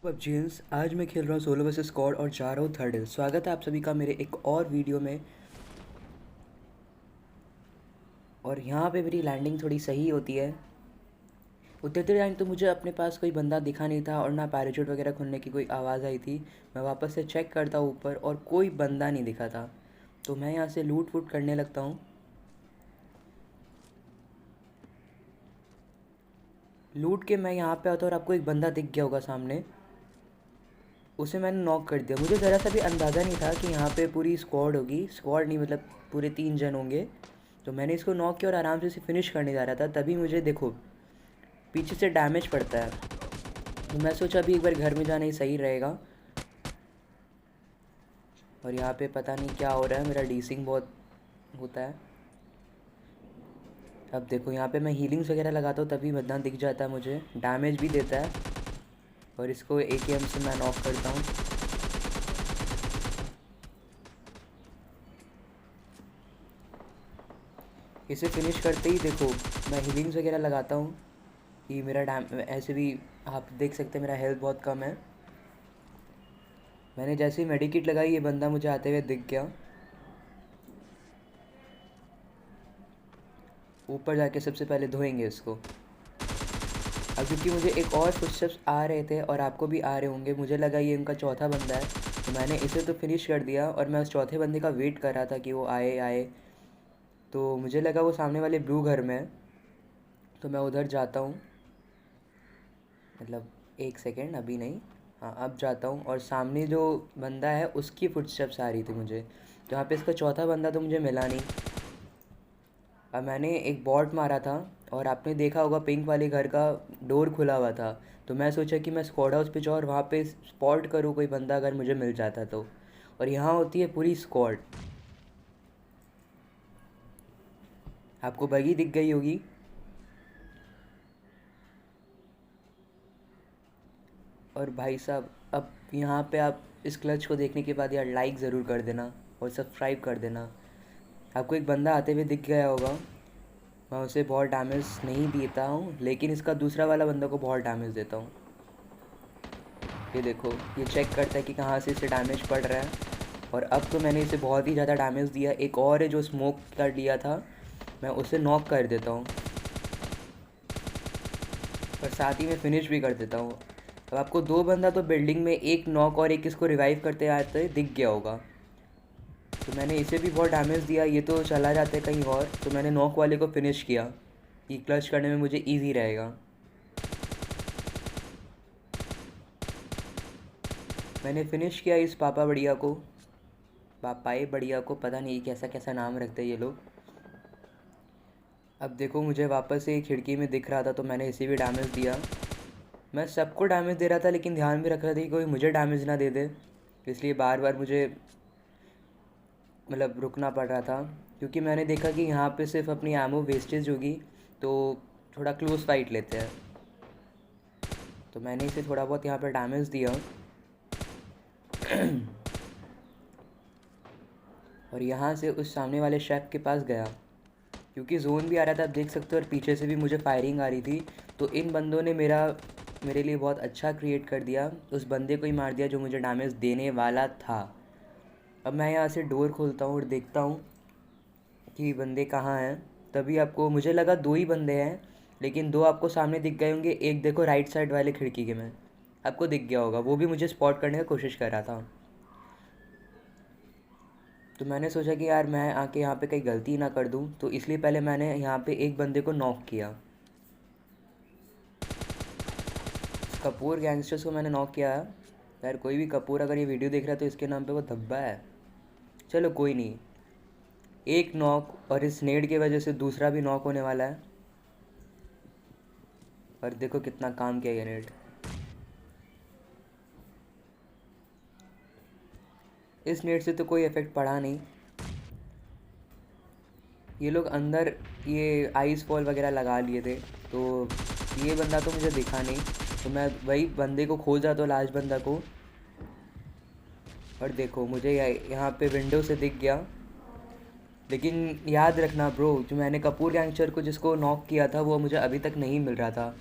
पबजीन्स आज मैं खेल रहा हूँ सोलो वर्सेस स्क्वाड और जा रहा हूँ थर्ड। स्वागत है आप सभी का मेरे एक और वीडियो में। और यहाँ पे मेरी लैंडिंग थोड़ी सही होती है। उतरते टाइम तो मुझे अपने पास कोई बंदा दिखा नहीं था और ना पैराशूट वगैरह खुलने की कोई आवाज़ आई थी। मैं वापस से चेक करता हूँ ऊपर और कोई बंदा नहीं दिखा था, तो मैं यहाँ से लूट वूट करने लगता हूँ। लूट के मैं यहाँ पे आता हूँ और आपको एक बंदा दिख गया होगा सामने। उसे मैंने नॉक कर दिया। मुझे ज़रा सा भी अंदाज़ा नहीं था कि यहाँ पे पूरी स्क्वाड होगी, स्क्वाड नहीं मतलब पूरे 3 जन होंगे। तो मैंने इसको नॉक किया और आराम से इसे फिनिश करने जा रहा था, तभी मुझे देखो पीछे से डैमेज पड़ता है। तो मैं सोचा अभी एक बार घर में जाना ही सही रहेगा। और यहाँ पे पता नहीं क्या हो रहा है, मेरा डीसिंग बहुत होता है। अब देखो यहाँ पे मैं हीलिंग्स वगैरह लगाता हूँ तभी बंदा दिख जाता है, मुझे डैमेज भी देता है। और इसको AKM से मैं नॉक करता हूँ। इसे फिनिश करते ही देखो मैं हीलिंग्स वगैरह लगाता हूँ कि मेरा ऐसे भी आप देख सकते हैं मेरा हेल्थ बहुत कम है। मैंने जैसे ही मेडिकिट लगाई ये बंदा मुझे आते हुए दिख गया। ऊपर जाके सबसे पहले धोएंगे इसको। अब क्योंकि मुझे एक और फुटस्टेप्स आ रहे थे और आपको भी आ रहे होंगे, मुझे लगा ये उनका चौथा बंदा है, तो मैंने इसे तो फिनिश कर दिया और मैं उस चौथे बंदे का वेट कर रहा था कि वो आए आए। तो मुझे लगा वो सामने वाले ब्लू घर में है, तो मैं उधर जाता हूँ। मतलब एक सेकेंड, अभी नहीं, हाँ अब जाता हूँ। और सामने जो बंदा है उसकी फुटस्टेप्स आ रही थी मुझे, तो यहाँ पे इसका चौथा बंदा तो मुझे मिला नहीं। अब मैंने एक बॉट मारा था और आपने देखा होगा पिंक वाले घर का डोर खुला हुआ था, तो मैं सोचा कि मैं स्क्वाड हाउस पे जाऊँ और वहाँ पे स्पॉट करूँ कोई बंदा अगर मुझे मिल जाता तो। और यहाँ होती है पूरी स्क्वाड। आपको बगी दिख गई होगी। और भाई साहब अब यहाँ पे आप इस क्लच को देखने के बाद यार लाइक ज़रूर कर देना और सब्सक्राइब कर देना। आपको एक बंदा आते हुए दिख गया होगा। मैं उसे बहुत डैमेज नहीं देता हूँ, लेकिन इसका दूसरा वाला बंदा को बहुत डैमेज देता हूँ। ये देखो ये चेक करता है कि कहाँ से इसे डैमेज पड़ रहा है। और अब तो मैंने इसे बहुत ही ज़्यादा डैमेज दिया। एक और है जो स्मोक कर लिया था, मैं उसे नॉक कर देता हूँ और साथ ही में फिनिश भी कर देता हूँ। अब आपको दो बंदा तो बिल्डिंग में, एक नॉक और एक इसको रिवाइव करते आते दिख गया होगा। तो मैंने इसे भी बहुत डैमेज दिया, ये तो चला जाता है कहीं और, तो मैंने नॉक वाले को फिनिश किया कि क्लच करने में मुझे ईजी रहेगा। मैंने फिनिश किया इस पापा बढ़िया को, पापाए बढ़िया को, पता नहीं कैसा कैसा नाम रखते हैं ये लोग। अब देखो मुझे वापस से खिड़की में दिख रहा था, तो मैंने इसे भी डैमेज दिया। मैं सबको डैमेज दे रहा था लेकिन ध्यान भी रख रहा था कि कोई मुझे डैमेज ना दे दे, इसलिए बार बार मुझे मतलब रुकना पड़ रहा था। क्योंकि मैंने देखा कि यहाँ पे सिर्फ अपनी एमो वेस्टेज होगी, तो थोड़ा क्लोज फाइट लेते हैं। तो मैंने इसे थोड़ा बहुत यहाँ पर डैमेज दिया। और यहाँ से उस सामने वाले शेफ के पास गया, क्योंकि जोन भी आ रहा था आप देख सकते हो और पीछे से भी मुझे फायरिंग आ रही थी। तो इन बंदों ने मेरे लिए बहुत अच्छा क्रिएट कर दिया, उस बंदे को ही मार दिया जो मुझे डैमेज देने वाला था। अब मैं यहाँ से डोर खोलता हूँ और देखता हूँ कि बंदे कहाँ हैं। तभी आपको, मुझे लगा दो ही बंदे हैं, लेकिन दो आपको सामने दिख गए होंगे। एक देखो राइट साइड वाले खिड़की के में आपको दिख गया होगा, वो भी मुझे स्पॉट करने की कोशिश कर रहा था। तो मैंने सोचा कि यार मैं आके यहाँ पे कहीं गलती ना कर दूँ, तो इसलिए पहले मैंने यहाँ पे एक बंदे को नॉक किया। कपूर गैंगस्टर्स को मैंने नॉक किया है। यार कोई भी कपूर अगर ये वीडियो देख रहा है तो इसके नाम पे वो धब्बा है। चलो कोई नहीं, एक नॉक और इस नेड की वजह से दूसरा भी नॉक होने वाला है। और देखो कितना काम किया ये नेड। इस नेट से तो कोई इफेक्ट पड़ा नहीं। ये लोग अंदर ये आइस फॉल वगैरह लगा लिए थे, तो ये बंदा तो मुझे दिखा नहीं, तो मैं वही बंदे को खोज रहा था, लास्ट बंदा को। और देखो मुझे यहाँ पे विंडो से दिख गया। लेकिन याद रखना ब्रो, जो मैंने कपूर गैंगस्टर को जिसको नॉक किया था वो मुझे अभी तक नहीं मिल रहा था।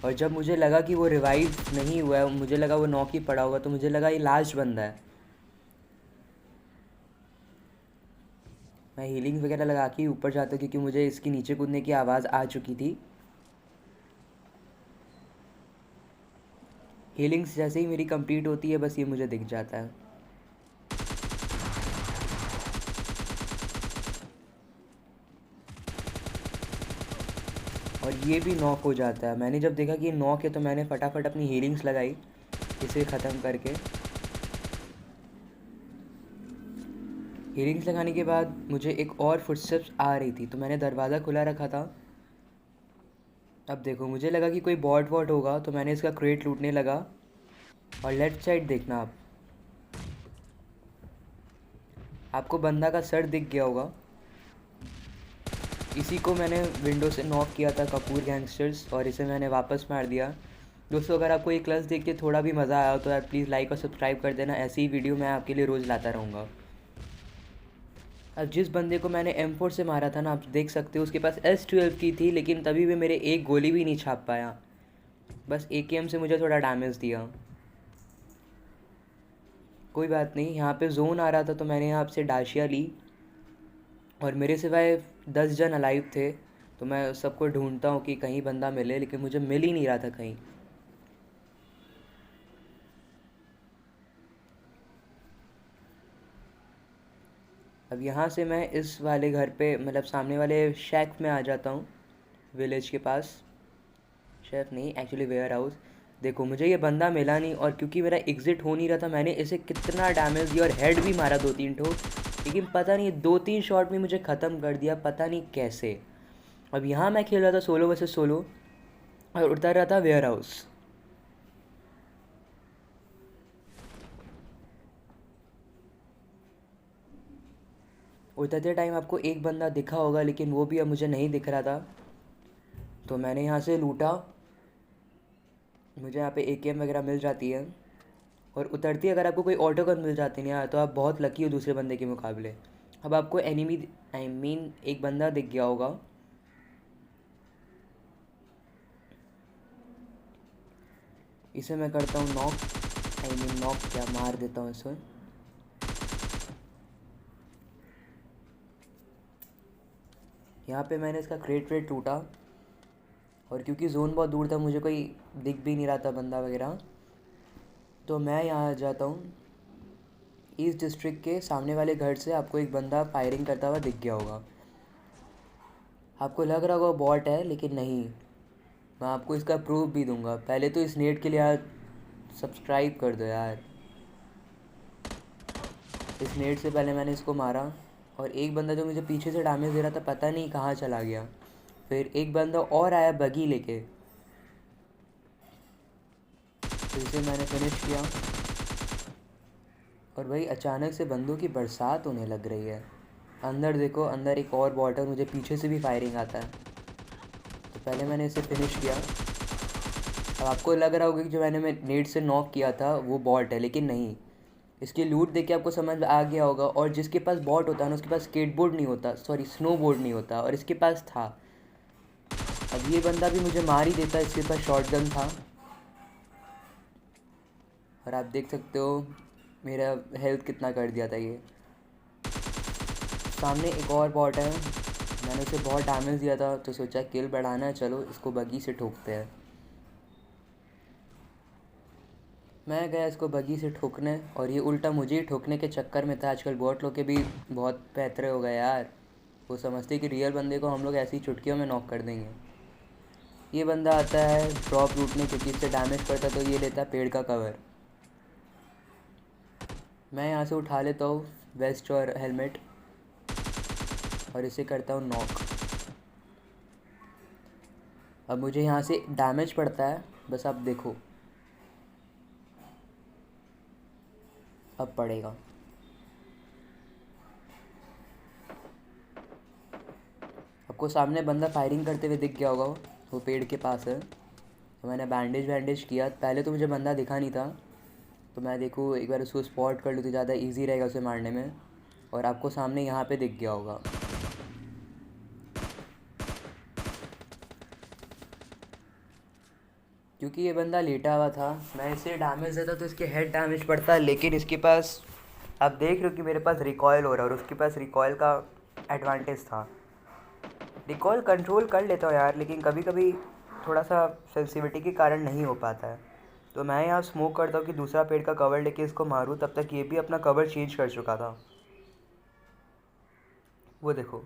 और जब मुझे लगा कि वो रिवाइव नहीं हुआ है, मुझे लगा वो नॉक ही पड़ा होगा, तो मुझे लगा ये लास्ट बंदा है। मैं हीलिंग वगैरह लगा के ऊपर जाता हूँ क्योंकि मुझे इसकी नीचे कूदने की आवाज़ आ चुकी थी। हीलिंग्स जैसे ही मेरी कंप्लीट होती है बस ये मुझे दिख जाता है। और ये भी नॉक हो जाता है। मैंने जब देखा कि ये नॉक है तो मैंने फटाफट अपनी हीलिंग्स लगाई इसे ख़त्म करके। हीलिंग्स लगाने के बाद मुझे एक और फुटस्टेप्स आ रही थी, तो मैंने दरवाज़ा खुला रखा था। अब देखो, मुझे लगा कि कोई बॉट वॉट होगा, तो मैंने इसका क्रेट लूटने लगा। और लेफ्ट साइड देखना आपको बंदा का सर दिख गया होगा। इसी को मैंने विंडो से नॉक किया था, कपूर गैंगस्टर्स, और इसे मैंने वापस मार दिया। दोस्तों, अगर आपको ये क्लास देख के थोड़ा भी मज़ा आया हो तो यार प्लीज़ लाइक और सब्सक्राइब कर देना। ऐसी ही वीडियो मैं आपके लिए रोज़ लाता रहूँगा। अब जिस बंदे को मैंने M4 से मारा था ना, आप देख सकते हो उसके पास S12 की थी, लेकिन तभी भी मेरे एक गोली भी नहीं छाप पाया। बस AKM से मुझे थोड़ा डैमेज दिया। कोई बात नहीं, यहाँ पे जोन आ रहा था तो मैंने यहाँ से डाशिया ली। और मेरे सिवाय 10 जन अलाइव थे, तो मैं सबको ढूंढता हूँ कि कहीं बंदा मिले, लेकिन मुझे मिल ही नहीं रहा था कहीं। अब यहाँ से मैं इस वाले घर पे, मतलब सामने वाले शैक में आ जाता हूँ, विलेज के पास। शेफ नहीं, एक्चुअली वेयर हाउस। देखो, मुझे ये बंदा मिला नहीं, और क्योंकि मेरा एग्ज़िट हो नहीं रहा था, मैंने इसे कितना डैमेज दिया और हेड भी मारा 2-3 ठो, लेकिन पता नहीं 2-3 शॉट में मुझे ख़त्म कर दिया, पता नहीं कैसे। अब यहाँ मैं खेल रहा था सोलो वर्सेस सोलो, और उतर रहा था वेयर हाउस। उतरते टाइम आपको एक बंदा दिखा होगा, लेकिन वो भी अब मुझे नहीं दिख रहा था, तो मैंने यहाँ से लूटा। मुझे यहाँ पे AKM वगैरह मिल जाती है, और उतरती अगर आपको कोई ऑटो गन मिल जाती है तो आप बहुत लकी हो दूसरे बंदे के मुकाबले। अब आपको एनिमी, आई मीन एक बंदा दिख गया होगा। इसे मैं करता हूँ नॉक, आई मीन नॉक क्या, मार देता हूँ इसे। यहाँ पे मैंने इसका क्रेट वेट टूटा, और क्योंकि जोन बहुत दूर था, मुझे कोई दिख भी नहीं रहा था बंदा वगैरह, तो मैं यहाँ आ जाता हूँ। ईस्ट डिस्ट्रिक्ट के सामने वाले घर से आपको एक बंदा फायरिंग करता हुआ दिख गया होगा। आपको लग रहा होगा बॉट है, लेकिन नहीं, मैं आपको इसका प्रूफ भी दूंगा। पहले तो इस नेट के लिए यार सब्सक्राइब कर दो यार। इस नेट से पहले मैंने इसको मारा, और एक बंदा जो मुझे पीछे से डैमेज दे रहा था पता नहीं कहाँ चला गया। फिर एक बंदा और आया बगी लेके, तो इसे मैंने फिनिश किया। और भाई अचानक से बंदों की बरसात होने लग रही है। अंदर देखो, अंदर एक और बॉट है, मुझे पीछे से भी फायरिंग आता है, तो पहले मैंने इसे फिनिश किया। अब आपको लग रहा होगा कि जो मैंने नेट से नॉक किया था वो बॉट है, लेकिन नहीं। इसकी लूट देख के आपको समझ आ गया होगा। और जिसके पास बॉट होता है ना, उसके पास स्केटबोर्ड नहीं होता, सॉरी स्नो बोर्ड नहीं होता, और इसके पास था। अब ये बंदा भी मुझे मार ही देता, इसके पास शॉटगन था। और आप देख सकते हो मेरा हेल्थ कितना कर दिया था ये। सामने एक और बॉट है, मैंने उसे बहुत डैमेज दिया था, तो सोचा किल बढ़ाना है, चलो इसको बगी से ठोकते हैं। मैं गया इसको बगी से ठोकने, और ये उल्टा मुझे ही ठोकने के चक्कर में था। आजकल बॉट लोग के भी बहुत पैतरे हो गए यार, वो समझते कि रियल बंदे को हम लोग ऐसी चुटकियों में नॉक कर देंगे। ये बंदा आता है ड्रॉप लूटने, क्योंकि इससे डैमेज पड़ता, तो ये लेता है पेड़ का कवर। मैं यहाँ से उठा लेता हूँ वेस्ट और हेलमेट, और इसे करता हूँ नॉक। अब मुझे यहाँ से डैमेज पड़ता है, बस आप देखो अब पड़ेगा। आपको सामने बंदा फायरिंग करते हुए दिख गया होगा, वो पेड़ के पास है। तो मैंने बैंडेज किया। पहले तो मुझे बंदा दिखा नहीं था, तो मैं देखूँ एक बार उसको स्पॉट कर लूँ तो ज़्यादा इजी रहेगा उसे मारने में। और आपको सामने यहाँ पे दिख गया होगा। क्योंकि ये बंदा लेटा हुआ था, मैं इसे डैमेज देता तो इसके हेड डैमेज पड़ता, लेकिन इसके पास आप देख रहे हो कि मेरे पास रिकॉयल हो रहा है और उसके पास रिकॉयल का एडवांटेज था। रिकॉयल कंट्रोल कर लेता हूँ यार, लेकिन कभी कभी थोड़ा सा सेंसिटिविटी के कारण नहीं हो पाता है। तो मैं यहाँ स्मोक करता हूँ कि दूसरा पेड़ का कवर लेके इसको मारूँ, तब तक ये भी अपना कवर चेंज कर चुका था। वो देखो,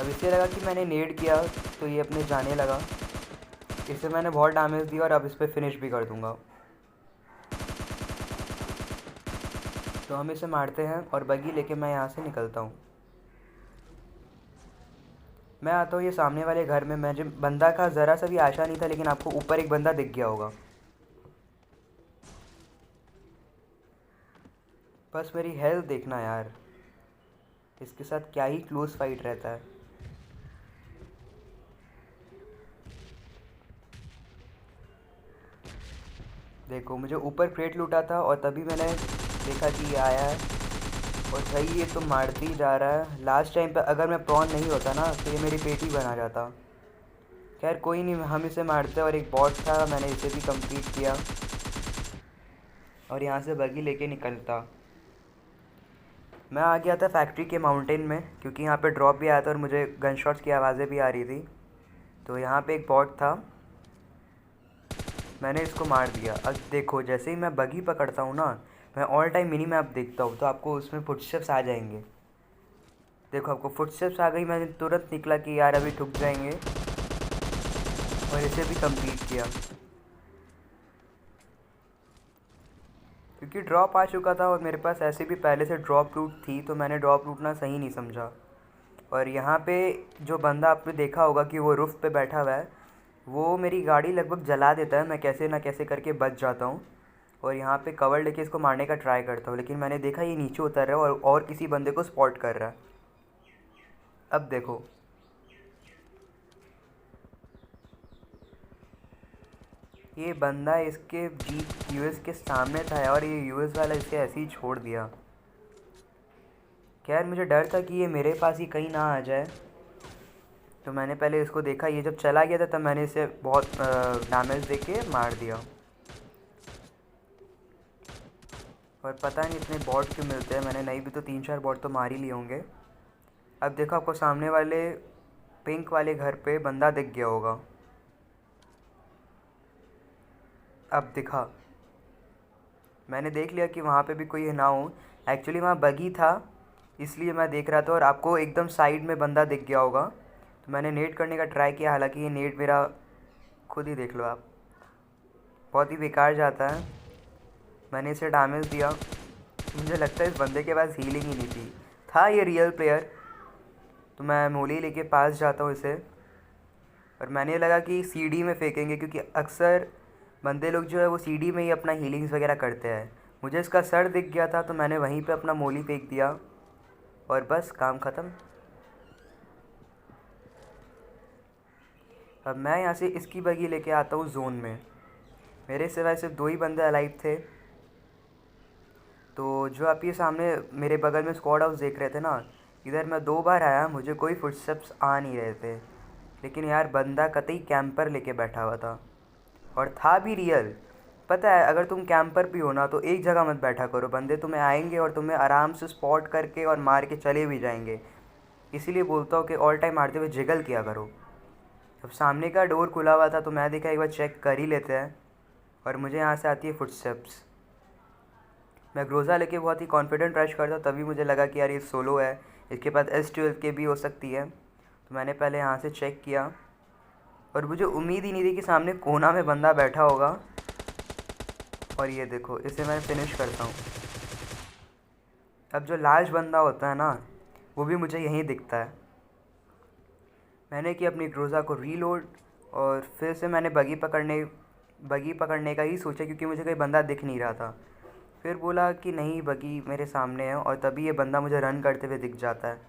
अब इसे लगा कि मैंने नेड किया तो ये अपने जाने लगा। इसे मैंने बहुत डैमेज दिया और अब इस पर फिनिश भी कर दूंगा। तो हम इसे मारते हैं और बगी लेके मैं यहाँ से निकलता हूँ। मैं आता हूँ ये सामने वाले घर में। मुझे बंदा का ज़रा सा भी आशा नहीं था, लेकिन आपको ऊपर एक बंदा दिख गया होगा। बस मेरी हेल्थ देखना यार, इसके साथ क्या ही क्लोज फाइट रहता है। देखो, मुझे ऊपर क्रेट लूटा था और तभी मैंने देखा कि ये आया है और भाई ये तो मारते ही जा रहा है। लास्ट टाइम पे अगर मैं प्रॉन नहीं होता ना तो ये मेरी पेटी बना जाता। खैर कोई नहीं, हम इसे मारते। और एक बॉट था, मैंने इसे भी कंप्लीट किया और यहाँ से बगी लेके निकलता। मैं आ गया था फैक्ट्री के माउंटेन में, क्योंकि यहाँ पे ड्रॉप भी आया था और मुझे गन शॉट्स की आवाज़ें भी आ रही थी। तो यहाँ पे एक बॉट था, मैंने इसको मार दिया। अब देखो, जैसे ही मैं बगी पकड़ता हूँ ना, मैं ऑल टाइम मिनी मैप देखता हूँ तो आपको उसमें फुटस्टेप्स आ जाएंगे। देखो आपको फुटस्टेप्स आ गई, मैंने तुरंत निकला कि यार अभी ठुक जाएंगे और इसे भी कंप्लीट किया। क्योंकि ड्रॉप आ चुका था और मेरे पास ऐसे भी पहले से ड्रॉप लूट थी, तो मैंने ड्रॉप लूटना सही नहीं समझा। और यहाँ पे जो बंदा आपने देखा होगा कि वो रूफ़ पे बैठा हुआ है, वो मेरी गाड़ी लगभग जला देता है। मैं कैसे ना कैसे करके बच जाता हूँ और यहाँ पे कवर लेके इसको मारने का ट्राई करता हूँ, लेकिन मैंने देखा ये नीचे उतर रहा है और किसी बंदे को स्पॉट कर रहा है। अब देखो, ये बंदा इसके जीप यूएस के सामने था और ये यूएस वाला इसे ऐसे ही छोड़ दिया। खैर मुझे डर था कि ये मेरे पास ही कहीं ना आ जाए, तो मैंने पहले इसको देखा। ये जब चला गया था तब मैंने इसे बहुत डैमेज देके मार दिया। और पता नहीं इतने बॉट क्यों मिलते हैं, मैंने नहीं भी तो 3-4 बॉट तो मार ही लिए होंगे। अब देखो, आपको सामने वाले पिंक वाले घर पे बंदा दिख गया होगा। अब दिखा, मैंने देख लिया कि वहाँ पे भी कोई ना हो। एक्चुअली वहाँ बगी था, इसलिए मैं देख रहा था और आपको एकदम साइड में बंदा दिख गया होगा। तो मैंने नेट करने का ट्राई किया, हालांकि ये नेट मेरा खुद ही देख लो आप, बहुत ही बेकार जाता है। मैंने इसे डैमेज दिया। मुझे लगता है इस बंदे के पास हीलिंग ही नहीं थी, था ये रियल प्लेयर। तो मैं मोली लेके पास जाता हूँ इसे, और मैंने लगा कि सीडी में फेंकेंगे, क्योंकि अक्सर बंदे लोग जो है वो सीडी में ही अपना हीलिंग्स वगैरह करते हैं। मुझे इसका सर दिख गया था तो मैंने वहीं पे अपना मोली फेंक दिया और बस काम ख़त्म। अब मैं यहाँ से इसकी बगी लेके आता हूँ जोन में। मेरे सिवाय सिर्फ 2 ही बंदे अलाइव थे। तो जो आप ये सामने मेरे बगल में स्क्वाड हाउस देख रहे थे ना, इधर मैं 2 बार आया, मुझे कोई फुटस्टेप्स आ नहीं रहे थे। लेकिन यार बंदा कतई कैंपर लेके बैठा हुआ था और था भी रियल। पता है, अगर तुम कैंपर भी हो ना तो एक जगह मत बैठा करो, बंदे तुम्हें आएंगे और तुम्हें आराम से स्पॉट करके और मार के चले भी जाएंगे। इसीलिए बोलता हूँ कि ऑल टाइम मारते हुए जिगल किया करो। अब सामने का डोर खुला हुआ था तो मैं देखा एक बार चेक कर ही लेते हैं, और मुझे यहाँ से आती है फुटस्टेप्स। मैं ग्रोज़ा लेके बहुत ही कॉन्फिडेंट रश करता, तभी मुझे लगा कि यार ये सोलो है, इसके पास S12 के भी हो सकती है। तो मैंने पहले यहाँ से चेक किया और मुझे उम्मीद ही नहीं थी कि सामने कोना में बंदा बैठा होगा। और ये देखो, इसे मैं फिनिश करता हूँ। अब जो लास्ट बंदा होता है ना, वो भी मुझे यहीं दिखता है। मैंने कि अपनी ग्रोज़ा को रीलोड और फिर से मैंने बगी पकड़ने का ही सोचा, क्योंकि मुझे कोई बंदा दिख नहीं रहा था। फिर बोला कि नहीं, बगी मेरे सामने है, और तभी ये बंदा मुझे रन करते हुए दिख जाता है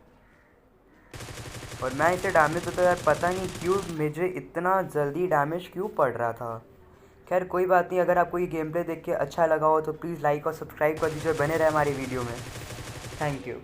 और मैं इसे डैमेज होता है। यार पता नहीं क्यों मुझे इतना जल्दी डैमेज क्यों पड़ रहा था। खैर कोई बात नहीं, अगर आपको ये गेम प्ले देख के अच्छा लगा हो तो प्लीज़ लाइक और सब्सक्राइब कर दीजिए, बने रहे हमारी वीडियो में। Thank you.